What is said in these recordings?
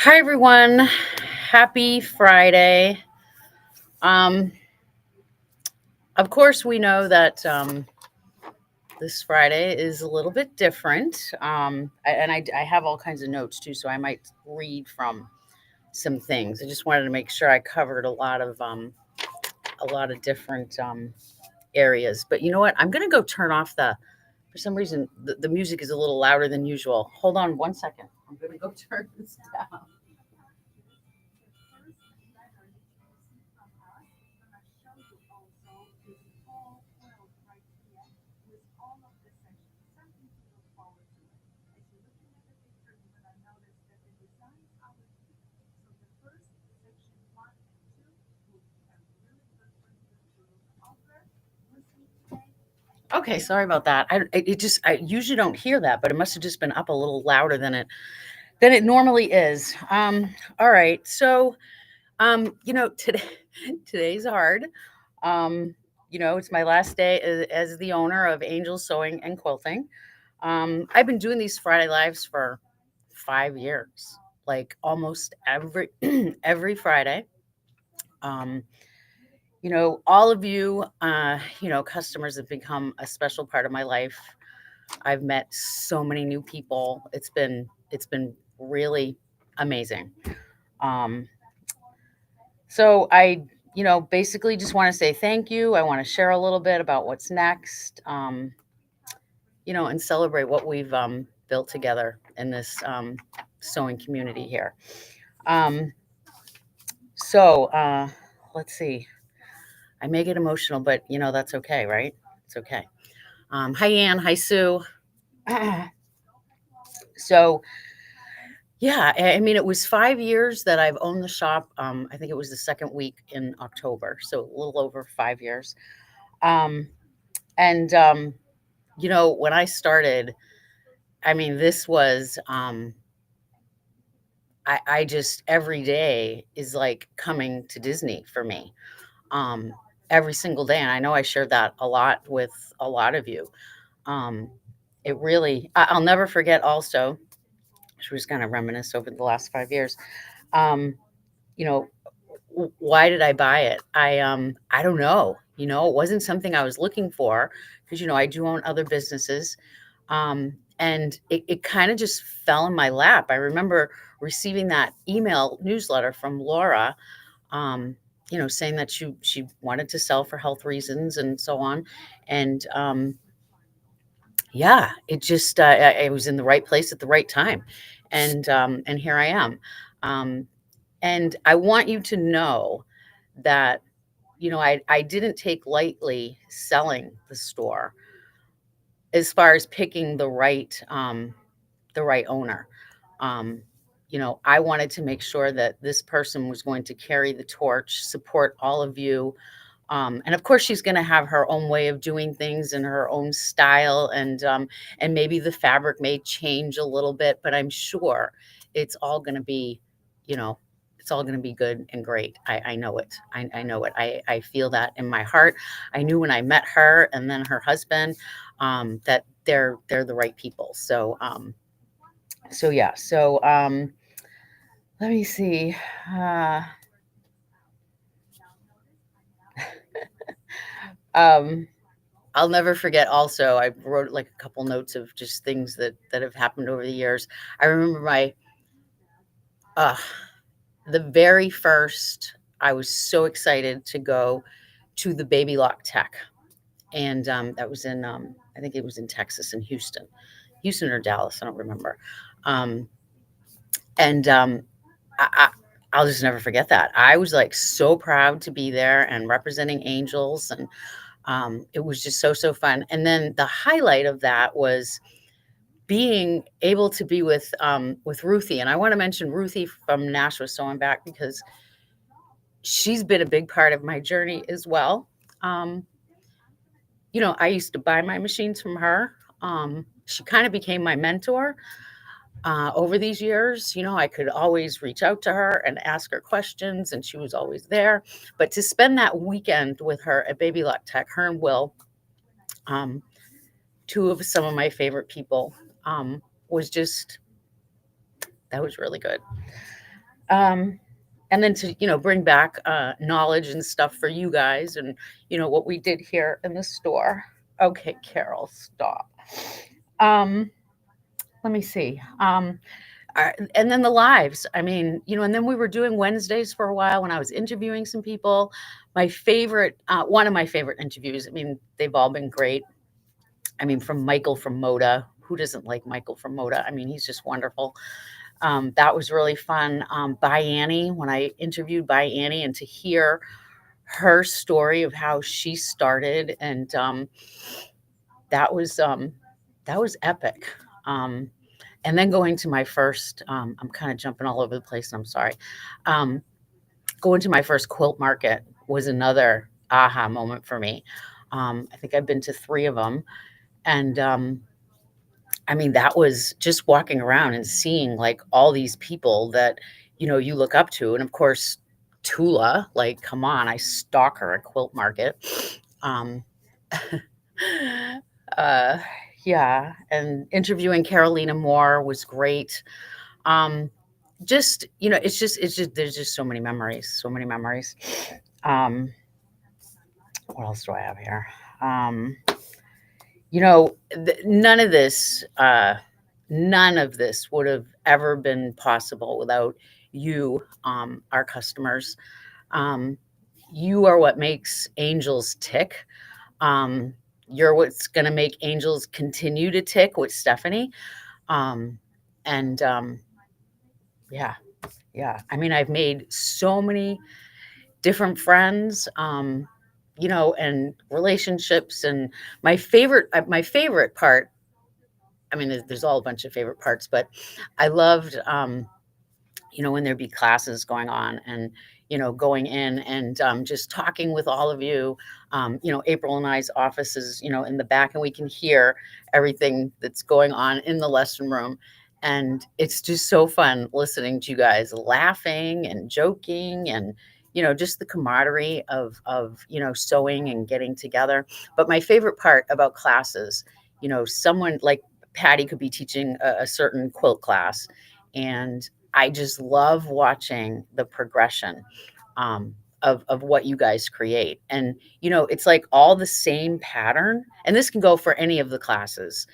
Hi everyone. Happy Friday. Um, of course, we know that this Friday is a little bit different. And I have all kinds of notes too, so I might read from some things. I just wanted to make sure I covered a lot of different areas. But you know what? I'm gonna go turn off the. For some reason, the music is a little louder than usual. Hold on one second. I'm gonna go turn this down. Okay, sorry about that. I usually don't hear that, but it must have just been up a little louder than it normally is. All right. So, today today's hard. It's my last day as the owner of Angel Sewing and Quilting. I've been doing these Friday lives for 5 years, like almost every every Friday. Um, all of you, customers have become a special part of my life. I've met so many new people. It's been really amazing. Um, so I, basically just want to say thank you. I want to share a little bit about what's next, and celebrate what we've built together in this sewing community here. Um, so let's see. I may get emotional, but that's okay, right? It's okay. Hi Ann. Hi Sue. So yeah, I mean, it was 5 years that I've owned the shop. I think it was the second week in October, so a little over 5 years. Um, and when I started, I mean, this was I just every day is like coming to Disney for me. Um, every single day, and I know I shared that a lot with a lot of you. Um, it really, I'll never forget. Also, she was kind of reminisce over the last 5 years. Um, you know, why did I buy it? I don't know. It wasn't something I was looking for because I do own other businesses. And it kind of just fell in my lap. I remember receiving that email newsletter from Laura, saying that she wanted to sell for health reasons and so on. And yeah, it just I was in the right place at the right time, and here I am. Um, and I want you to know that I didn't take lightly selling the store as far as picking the right owner. Um, I wanted to make sure that this person was going to carry the torch, support all of you. And of course, she's going to have her own way of doing things and her own style, and maybe the fabric may change a little bit, but I'm sure it's all going to be, you know, it's all going to be good and great. I know it. I know it. I feel that in my heart. I knew when I met her and then her husband that they're the right people. So yeah. So let me see. Uh, um, I'll never forget also, I wrote like a couple notes of just things that have happened over the years. I remember uh the very first I was so excited to go to the Baby Lock Tech. And that was in I think it was in Texas in Houston. Houston or Dallas, I don't remember. Um and I I'll just never forget that. I was like so proud to be there and representing Angels, and it was just so fun. And then the highlight of that was being able to be with Ruthie. And I want to mention Ruthie from Nashua Sewing Back because she's been a big part of my journey as well. Um, I used to buy my machines from her. She kind of became my mentor over these years. I could always reach out to her and ask her questions, and she was always there. But to spend that weekend with her at Baby Lock Tech, her and Will, um, two of some of my favorite people, was just that was really good. Um, and then to, bring back knowledge and stuff for you guys and, what we did here in the store. Okay, Carol, stop. Um, Let me see. And then the lives. I mean, and then we were doing Wednesdays for a while when I was interviewing some people. One of my favorite interviews, I mean, they've all been great. I mean, from Michael from Moda. Who doesn't like Michael from Moda? I mean, he's just wonderful. That was really fun. By Annie, when I interviewed by Annie, and to hear her story of how she started, and that was um, that was epic. Um, and then going to my first, I'm kind of jumping all over the place, and I'm sorry. Um, Going to my first quilt market was another aha moment for me. I think I've been to three of them, and I mean, that was just walking around and seeing like all these people that, you look up to. And of course, Tula, like, come on, I stalk her at Quilt Market. Um, uh, yeah. And interviewing Carolina Moore was great. Um, there's just so many memories, so many memories. Um, what else do I have here? Um, none of this would have ever been possible without you, our customers. Um, you are what makes angels tick. Um, you're what's going to make angels continue to tick with Stephanie. Um, and yeah, yeah. I mean, I've made so many different friends, and relationships. And my favorite part, I mean, there's all a bunch of favorite parts, but I loved, when there'd be classes going on and, going in and just talking with all of you. April and I's office is, in the back, and we can hear everything that's going on in the lesson room. And it's just so fun listening to you guys laughing and joking and, just the camaraderie of, sewing and getting together. But my favorite part about classes, someone like Patty could be teaching a certain quilt class, and I just love watching the progression of what you guys create. And, it's like all the same pattern. And this can go for any of the classes.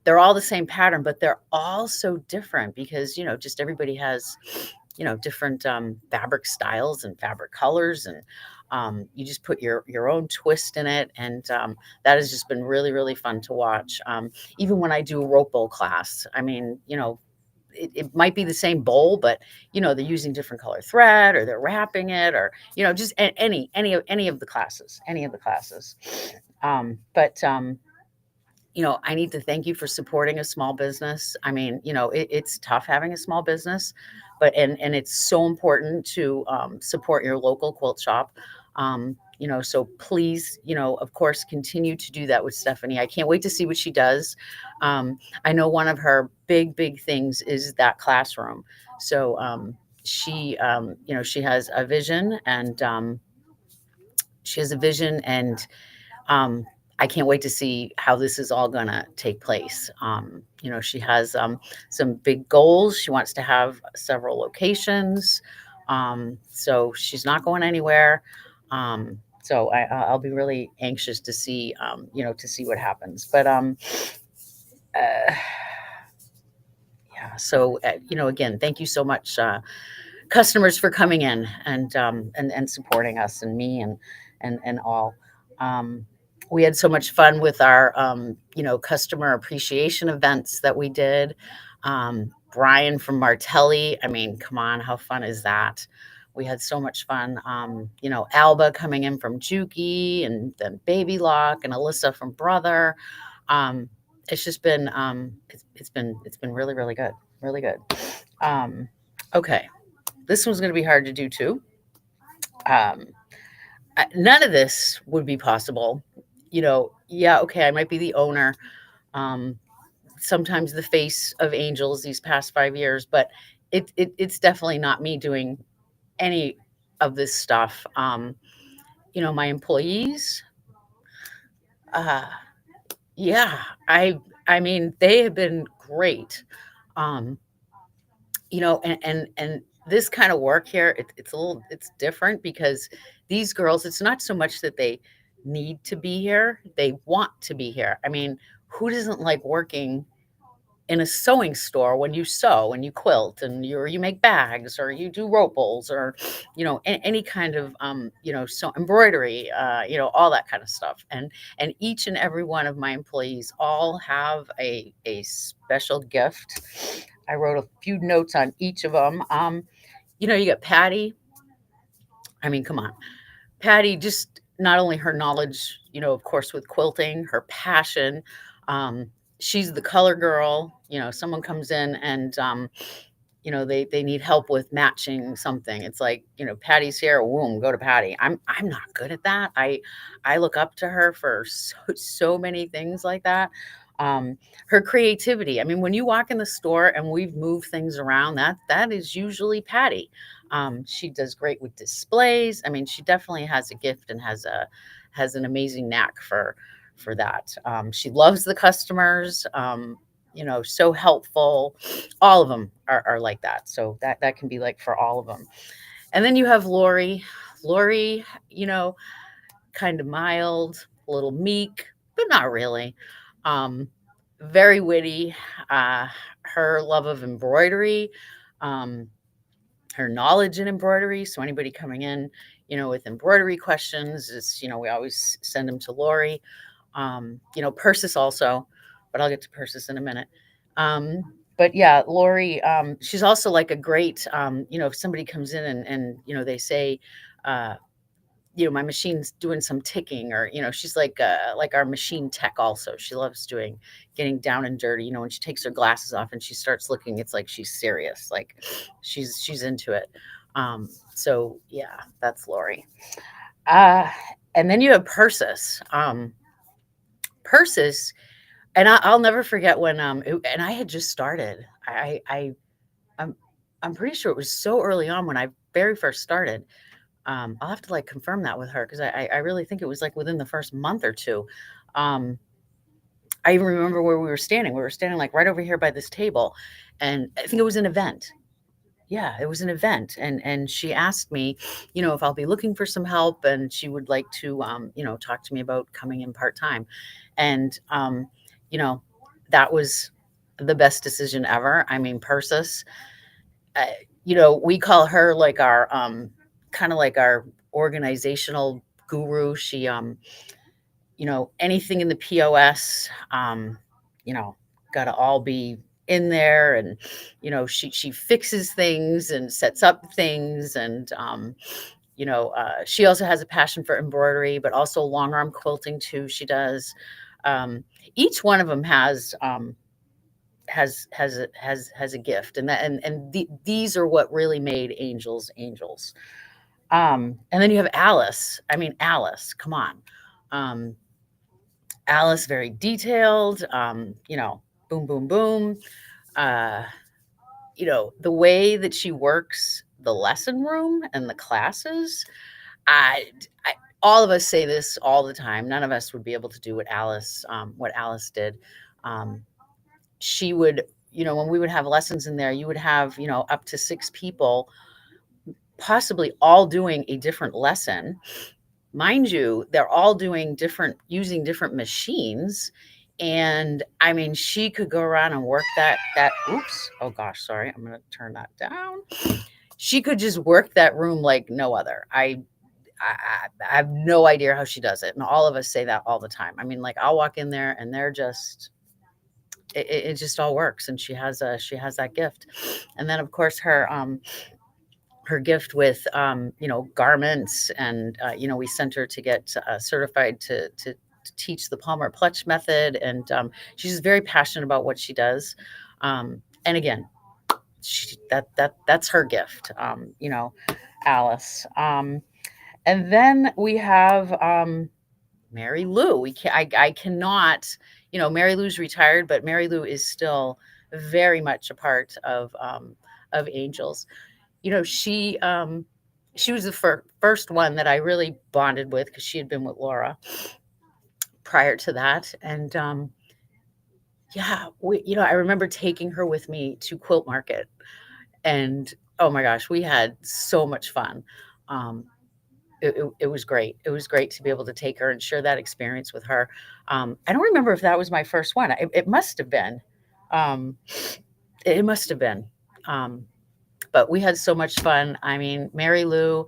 They're all the same pattern, but they're all so different because, just everybody has, different fabric styles and fabric colors. And you just put your own twist in it. And that has just been really, really fun to watch. Even when I do a rope bowl class, I mean, it might be the same bowl, but they're using different color thread, or they're wrapping it, or just any of the classes. But I need to thank you for supporting a small business. I mean, it's tough having a small business, but and it's so important to support your local quilt shop. So please, of course, continue to do that with Stephanie. I can't wait to see what she does. I know one of her big things is that classroom. So she has a vision, and um, I can't wait to see how this is all going to take place. She has some big goals. She wants to have several locations. So she's not going anywhere. So I'll be really anxious to see, to see what happens. But uh, yeah. So again, thank you so much, customers, for coming in and supporting us, and me, and all. Um, we had so much fun with our customer appreciation events that we did. Brian from Martelli, I mean, come on, how fun is that? We had so much fun. Alba coming in from Juki, and then Baby Lock, and Alyssa from Brother. It's just been it's been really, really good, really good. Um, okay, this one's going to be hard to do too. Um, None of this would be possible. Yeah, okay, I might be the owner, um, sometimes the face of Angels these past 5 years, but it's definitely not me doing any of this stuff. My employees, uh, yeah, I mean, they have been great. Um, and this kind of work here, it's a little, it's different because these girls, it's not so much that they need to be here, they want to be here. I mean, who doesn't like working in a sewing store when you sew and you quilt and you make bags or you do rope bowls or any kind of so embroidery, all that kind of stuff. And each and every one of my employees all have a special gift. I wrote a few notes on each of them. You got Patty. I mean, come on. Patty, just not only her knowledge, of course, with quilting, her passion. Um, she's the color girl. Someone comes in and they need help with matching something. It's like, Patty's here, boom, go to Patty. I'm not good at that. I look up to her for so many things like that. Um, Her creativity. I mean, when you walk in the store and we've moved things around, that is usually Patty. She does great with displays. I mean, she definitely has a gift and has an amazing knack for that. She loves the customers. So helpful. All of them are like that. So that can be like for all of them. And then you have Lori. Lori, kind of mild, a little meek, but not really. Um, Very witty. Uh, Her love of embroidery, um, her knowledge in embroidery. So anybody coming in, with embroidery questions, we always send them to Lori. Persis also, but I'll get to Persis in a minute. But yeah, Lori, she's also like a great, if somebody comes in and they say, uh, my machine's doing some ticking, or she's like our machine tech. Also, she loves getting down and dirty. When she takes her glasses off and she starts looking, it's like she's serious, like she's into it. So yeah, that's Lori. uh and then you have Persis. Persis, and I'll never forget when and I had just started. I'm I'm pretty sure it was so early on when I very first started. I'll have to like confirm that with her because I really think it was like within the first month or two. Um, I even remember where we were standing. We were standing like right over here by this table, and I think it was an event. Yeah, it was an event, and she asked me, if I'll be looking for some help, and she would like to, talk to me about coming in part time, and you know, that was the best decision ever. I mean, Persis, uh, we call her like our kind of like our organizational guru. She anything in the POS, you know, got to all be in there, and she fixes things and sets up things, and she also has a passion for embroidery, but also long arm quilting too. She does. Um, each one of them has a gift, and these are what really made angels angels. And then you have Alice. I mean, Alice, come on. Um, Alice, very detailed, boom, boom, boom. Uh, the way that she works the lesson room and the classes, I all of us say this all the time. None of us would be able to do what Alice did. Um, she would, when we would have lessons in there, you would have, up to 6 people, possibly all doing a different lesson. Mind you, they're all using different machines. And I mean, she could go around and work that oops, oh gosh, sorry, I'm gonna turn that down. She could just work that room like no other. I have no idea how she does it. And all of us say that all the time. I mean, like, I'll walk in there and they're just it just all works. And she has that gift. And then of course her gift with garments, and we sent her to get certified to teach the Palmer Pletch method, and she's just very passionate about what she does. And again, that's her gift. Alice. And then we have Mary Lou. I cannot, Mary Lou's retired, but Mary Lou is still very much a part of Angels. She was the first one that I really bonded with because she had been with Laura prior to that. And yeah, I remember taking her with me to Quilt Market, And oh my gosh, we had so much fun. Um, it was great. It was great to be able to take her and share that experience with her. I don't remember if that was my first one. It must have been. Um, it must have been. Um, but we had so much fun. I mean, Mary Lou,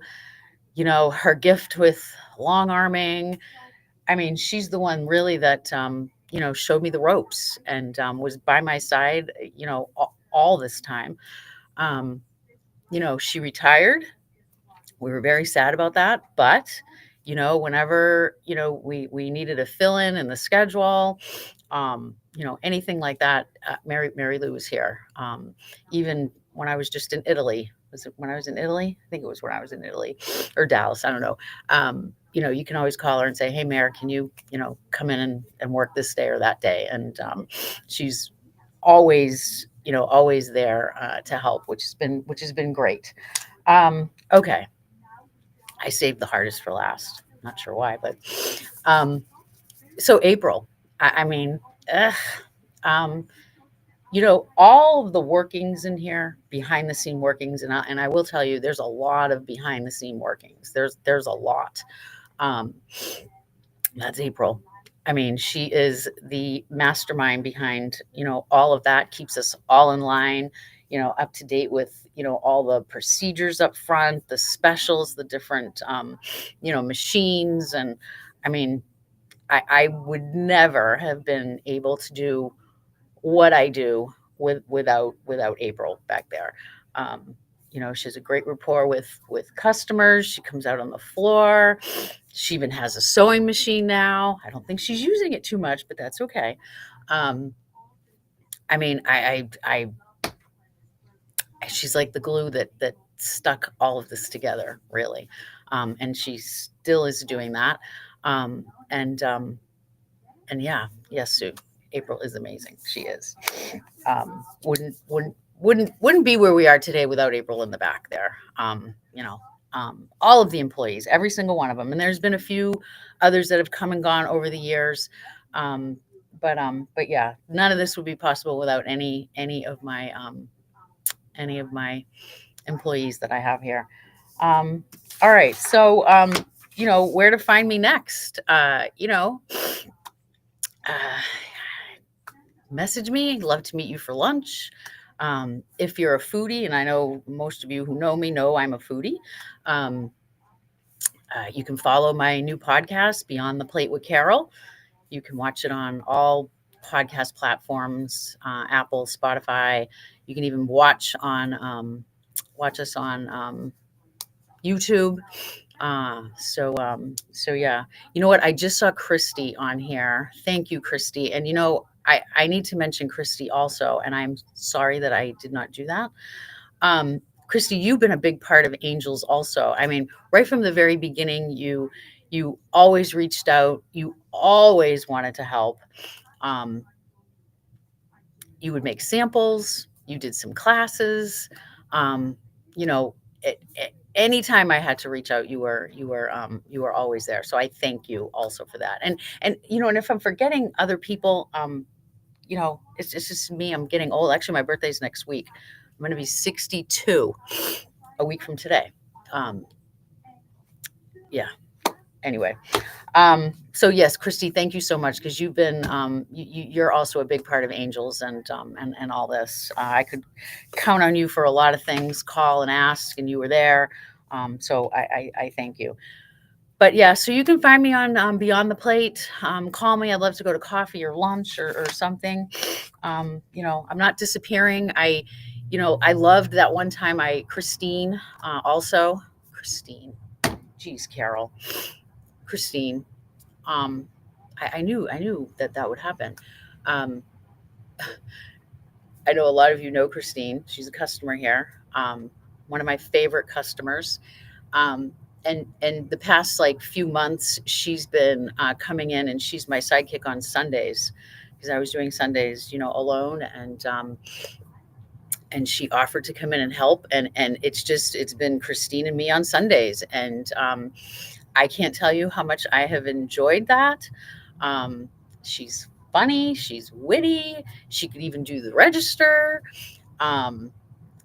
her gift with long arming. I mean, she's the one really that, showed me the ropes and was by my side, all this time. Um, she retired. We were very sad about that, but whenever we needed a fill in the schedule, anything like that, Mary Lou was here. Even when I was just in Italy, was it when I was in Italy? I think it was when I was in Italy or Dallas. I don't know. You can always call her and say, "Hey, Mary, can you come in and work this day or that day?" And she's always there to help, which has been great. Okay, I saved the hardest for last. Not sure why, but um, so April. I mean, ugh, um, all of the workings in here, behind the scene workings, and I will tell you, there's a lot of behind the scene workings. There's a lot. Um, that's April. I mean, she is the mastermind behind, all of that, keeps us all in line, up to date with, all the procedures up front, the specials, the different, machines. And I mean, I would never have been able to do what I do without April back there. Um, she has a great rapport with customers. She comes out on the floor. She even has a sewing machine now. I don't think she's using it too much, but that's okay. Um, I mean, she's like the glue that stuck all of this together, really. And she still is doing that. Um, and and yeah, yes, Sue. April is amazing. She is. Wouldn't be where we are today without April in the back there. All of the employees, every single one of them, and there's been a few others that have come and gone over the years. Um, but yeah, none of this would be possible without any of my employees that I have here. Um, all right, so where to find me next? Uh, message me. I'd love to meet you for lunch. If you're a foodie, and I know most of you who know me know I'm a foodie, um, you can follow my new podcast, Beyond the Plate with Carol. You can watch it on all podcast platforms, Apple, Spotify. You can even watch us on YouTube. So yeah, you know what? I just saw Christy on here. Thank you, Christy. And I need to mention Christy also, and I'm sorry that I did not do that. Christy, you've been a big part of Angels also. I mean, right from the very beginning, you always reached out. You always wanted to help. Um, you would make samples. You did some classes. Um, you know, anytime I had to reach out, you were always there. So I thank you also for that. And if I'm forgetting other people, it's just me. I'm getting old. Actually, my birthday's next week. I'm going to be 62 a week from today. Um, yeah. Anyway, so yes, Christy, thank you so much because you've been you're also a big part of Angels and all this. I could count on you for a lot of things, call and ask, and you were there. So I thank you. But yeah, so you can find me on Beyond the Plate. Call me. I'd love to go to coffee or lunch or something. I'm not disappearing. I loved that one time Christine, also. Christine. Geez, Carol. Christine. I knew that would happen. Um, I know a lot of you know Christine. She's a customer here. One of my favorite customers. Um, and the past like few months, she's been coming in, and she's my sidekick on Sundays because I was doing Sundays, alone, and she offered to come in and help, and it's been Christine and me on Sundays, and I can't tell you how much I have enjoyed that. She's funny, she's witty, she could even do the register. Um,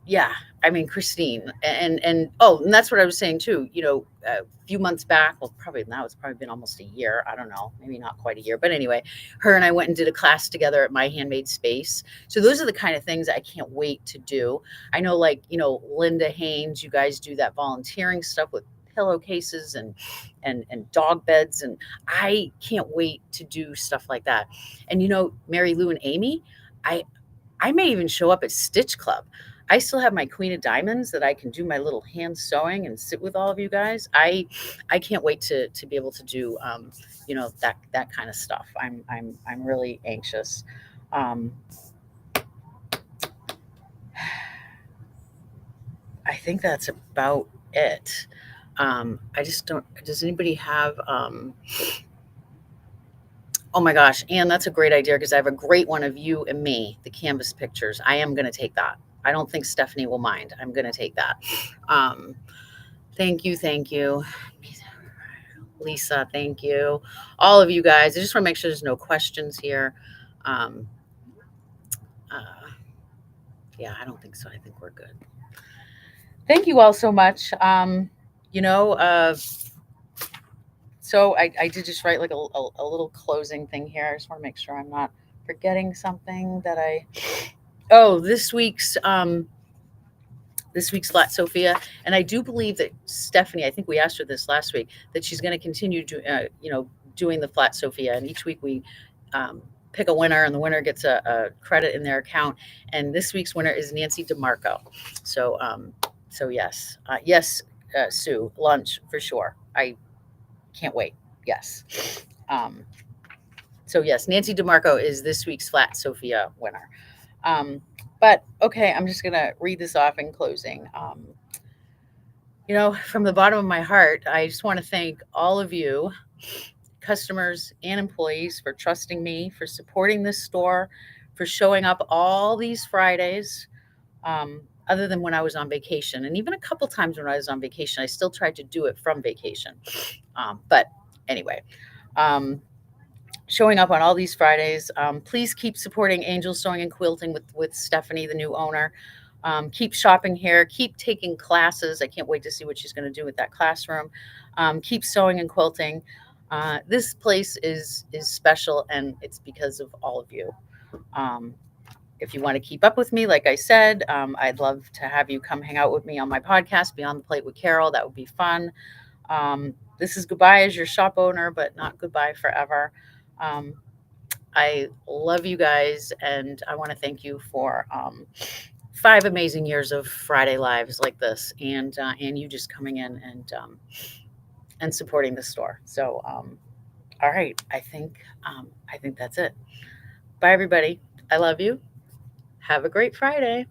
yeah, I mean, Christine, and oh, and that's what I was saying too. A few months back, well, probably now it's probably been almost a year. I don't know, maybe not quite a year, but anyway, her and I went and did a class together at My Handmade Space. So those are the kind of things I can't wait to do. I know, like Linda Haynes, you guys do that volunteering stuff with pillowcases and dog beds, and I can't wait to do stuff like that. And Mary Lou and Amy, I I may even show up at Stitch Club. I still have my Queen of Diamonds that I can do my little hand sewing and sit with all of you guys. I can't wait to be able to do that kind of stuff. I'm really anxious. Um, I think that's about it. I just don't. Does anybody have? Oh my gosh, Anne, that's a great idea because I have a great one of you and me, the canvas pictures. I am going to take that. I don't think Stephanie will mind. I'm going to take that. Um, thank you, thank you. Lisa, thank you. All of you guys. I just want to make sure there's no questions here. Um, uh, yeah, I don't think so. I think we're good. Thank you all so much. You know, uh, so I did just write like a little closing thing here. I just want to make sure I'm not forgetting something that I. Oh, this week's Flat Sophia, and I do believe that Stephanie. I think we asked her this last week that she's going to continue doing the Flat Sophia, and each week we pick a winner, and the winner gets a credit in their account. And this week's winner is Nancy DeMarco. So yes, Sue, lunch for sure. I can't wait. Yes. Um, so yes, Nancy DeMarco is this week's Flat Sophia winner. But okay, I'm just gonna read this off in closing. From the bottom of my heart, I just want to thank all of you, customers and employees, for trusting me, for supporting this store, for showing up all these Fridays. Other than when I was on vacation, and even a couple times when I was on vacation, I still tried to do it from vacation. But anyway, um, showing up on all these Fridays. Please keep supporting Angel Sewing and Quilting with Stephanie, the new owner. Keep shopping here. Keep taking classes. I can't wait to see what she's going to do with that classroom. Keep sewing and quilting. This place is special, and it's because of all of you. Um, if you want to keep up with me, like I said, I'd love to have you come hang out with me on my podcast, Beyond the Plate with Carol. That would be fun. This is goodbye as your shop owner, but not goodbye forever. Um, I love you guys, and I want to thank you for 5 amazing years of Friday Lives like this, and you just coming in and supporting the store. So, all right, I think that's it. Bye, everybody. I love you. Have a great Friday.